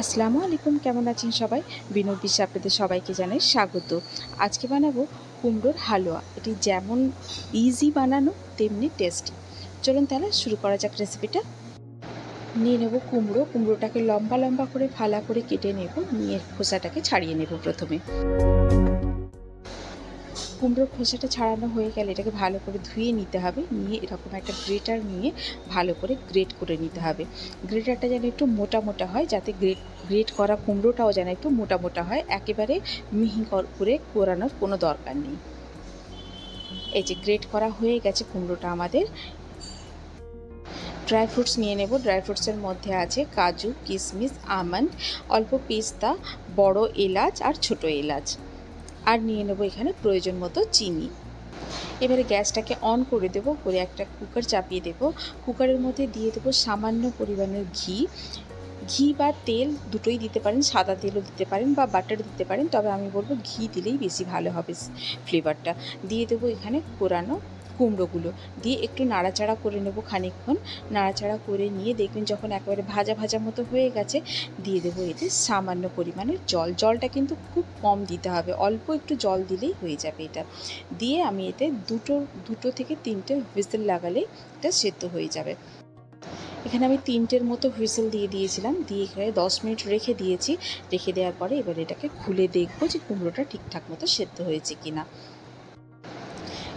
আসসালামু আলাইকুম, কেমন আছেন সবাই? বিনু বিশ্বে আপনাদের সবাইকে জানাই স্বাগত। আজকে বানাবো কুমড়োর হালুয়া। এটি যেমন ইজি বানানো তেমনি টেস্টি। চলুন তাহলে শুরু করা যাক রেসিপিটা। নিয়ে নেব কুমড়োটাকে লম্বা লম্বা করে ফালা করে কেটে নেব, নিয়ে খোসাটাকে ছাড়িয়ে নেব প্রথমে। কুমড়োর খোসাটা ছাড়ানো হয়ে গেলে এটাকে ভালো করে ধুয়ে নিতে হবে, নিয়ে এরকম একটা গ্রেটার নিয়ে ভালো করে গ্রেট করে নিতে হবে। গ্রেটারটা যেন একটু মোটা মোটা হয়, যাতে গ্রেট করা কুমড়োটাও যেন একটু মোটা মোটা হয়, একেবারে মিহি করে কোরানোর কোনো দরকার নেই। এই যে গ্রেট করা হয়ে গেছে কুমড়োটা আমাদের। ড্রাই ফ্রুটস নিয়ে নেব। ড্রাই ফ্রুটসের মধ্যে আছে কাজু, কিশমিশ, আমন্ড, অল্প পিস্তা, বড় এলাচ আর ছোট এলাচ। আর নিয়ে নেব এখানে প্রয়োজন মতো চিনি। এবারে গ্যাসটাকে অন করে দেবো, করে একটা কুকার চাপিয়ে দেবো। কুকারের মধ্যে দিয়ে দেবো সামান্য পরিমাণের ঘি বা তেল দুটোই দিতে পারেন, সাদা তেলও দিতে পারেন বা বাটার দিতে পারেন, তবে আমি বলবো ঘি দিলেই বেশি ভালো হবে ফ্লেভারটা। দিয়ে দেবো এখানে কোরানো কুমড়োগুলো, দিয়ে একটু নাড়াচাড়া করে নেবো খানিকক্ষণ। নাড়াচাড়া করে নিয়ে দেখবেন যখন একেবারে ভাজা ভাজা মতো হয়ে গেছে, দিয়ে দেবো এতে সামান্য পরিমাণের জলটা কিন্তু খুব কম দিতে হবে, অল্প একটু জল দিলেই হয়ে যাবে এটা। দিয়ে আমি এতে দুটো থেকে তিনটে হুইসেল লাগালে এটা সেদ্ধ হয়ে যাবে। এখানে আমি তিনটের মতো হুইসেল দিয়ে দিয়েছিলাম, দিয়ে এখানে 10 মিনিট রেখে দিয়েছি। রেখে দেওয়ার পরে এবার এটাকে খুলে দেখবো যে কুমড়োটা ঠিকঠাক মতো সেদ্ধ হয়েছে কিনা।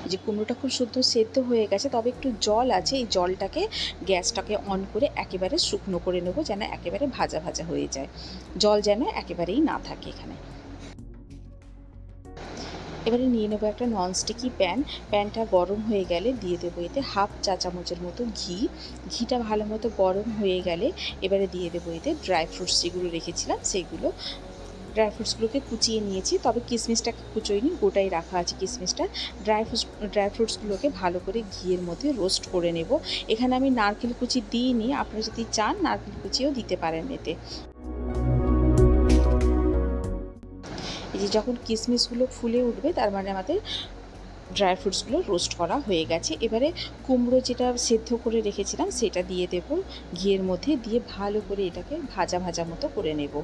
এই যে কুমড়োটা খুব সুন্দর সেদ্ধ হয়ে গেছে, তবে একটু জল আছে। এই জলটাকে গ্যাসটাকে অন করে একেবারে শুকনো করে নেবো, যেন একেবারে ভাজা ভাজা হয়ে যায়, জল যেন একেবারেই না থাকে এখানে। এবারে নিয়ে নেবো একটা ননস্টিকি প্যানটা গরম হয়ে গেলে দিয়ে দেবো এতে হাফ চা চামচের মতো ঘিটা ভালো মতো গরম হয়ে গেলে এবারে দিয়ে দেবো এতে ড্রাই ফ্রুটস যেগুলো রেখেছিলাম সেইগুলো। ড্রাই ফ্রুটসগুলোকে কুচিয়ে নিয়েছি, তবে কিশমিশটাকে কুচোইনি, গোটাই রাখা আছে কিশমিশটা। ড্রাই ফ্রুটসগুলোকে ভালো করে ঘিয়ের মধ্যে রোস্ট করে নেব। এখানে আমি নারকেল কুচি দিইনি, আপনারা যদি চান নারকেল কুচিও দিতে পারেন এতে। এই যে যখন কিশমিশগুলো ফুলে উঠবে, তার মানে আমাদের ড্রাই ফ্রুটসগুলো রোস্ট করা হয়ে গেছে। এবারে কুমড়ো যেটা সেদ্ধ করে রেখেছিলাম সেটা দিয়ে দেব ঘিয়ের মধ্যে, দিয়ে ভালো করে এটাকে ভাজা ভাজা মতো করে নেব।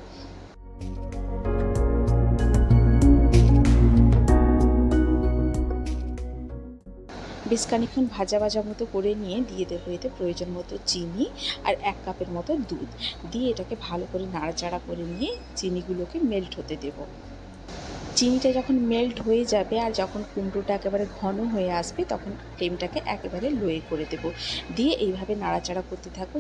বেশ খানিকক্ষণ ভাজা ভাজা মতো করে নিয়ে দিয়ে দেবো এতে প্রয়োজন মতো চিনি আর 1 কাপের মতো দুধ, দিয়ে এটাকে ভালো করে নাড়াচাড়া করে নিয়ে চিনিগুলোকে মেল্ট হতে দেবো। চিনিটা যখন মেল্ট হয়ে যাবে আর যখন কুমড়োটা একেবারে ঘন হয়ে আসবে, তখন ফ্লেমটাকে একেবারে লোয়ে করে দেব, দিয়ে এইভাবে নাড়াচাড়া করতে থাকবো।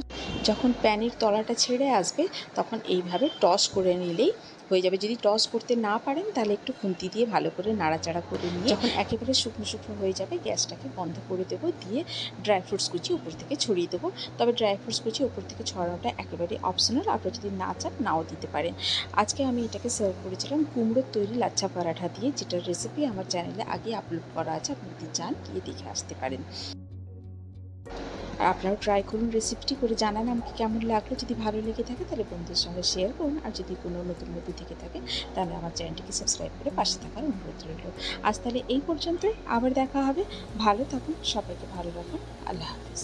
যখন প্যানের তলাটা ছেড়ে আসবে তখন এইভাবে টস করে নিলেই হয়ে যাবে। যদি টস করতে না পারেন তাহলে একটু খুন্তি দিয়ে ভালো করে নাড়াচাড়া করে নিয়ে যখন একেবারে শুকনো শুকনো হয়ে যাবে, গ্যাসটাকে বন্ধ করে দেবো, দিয়ে ড্রাই ফ্রুটস কুচি উপর থেকে ছড়িয়ে দেবো। তবে ড্রাই ফ্রুটস কুচি উপর থেকে ছড়ানোটা একেবারে অপশনাল, আপনারা যদি না চান নাও দিতে পারেন। আজকে আমি এটাকে সার্ভ করেছিলাম কুমড়োর তৈরি লাচ্ছা পরাঠা দিয়ে, যেটার রেসিপি আমার চ্যানেলে আগে আপলোড করা আছে, আপনি যদি চান গিয়ে দেখে আসতে পারেন। আর আপনারাও ট্রাই করুন, রেসিপিটি করে জানান আমাকে কেমন লাগলো। যদি ভালো লেগে থাকে তাহলে বন্ধুদের সঙ্গে শেয়ার করুন, আর যদি কোনো নতুন বন্ধু থেকে থাকে তাহলে আমার চ্যানেলটিকে সাবস্ক্রাইব করে পাশে থাকার অনুরোধ রইল। আজ তাহলে এই পর্যন্তই, আবার দেখা হবে। ভালো থাকুন, সবাইকে ভালো রাখুন। আল্লাহ হাফিজ।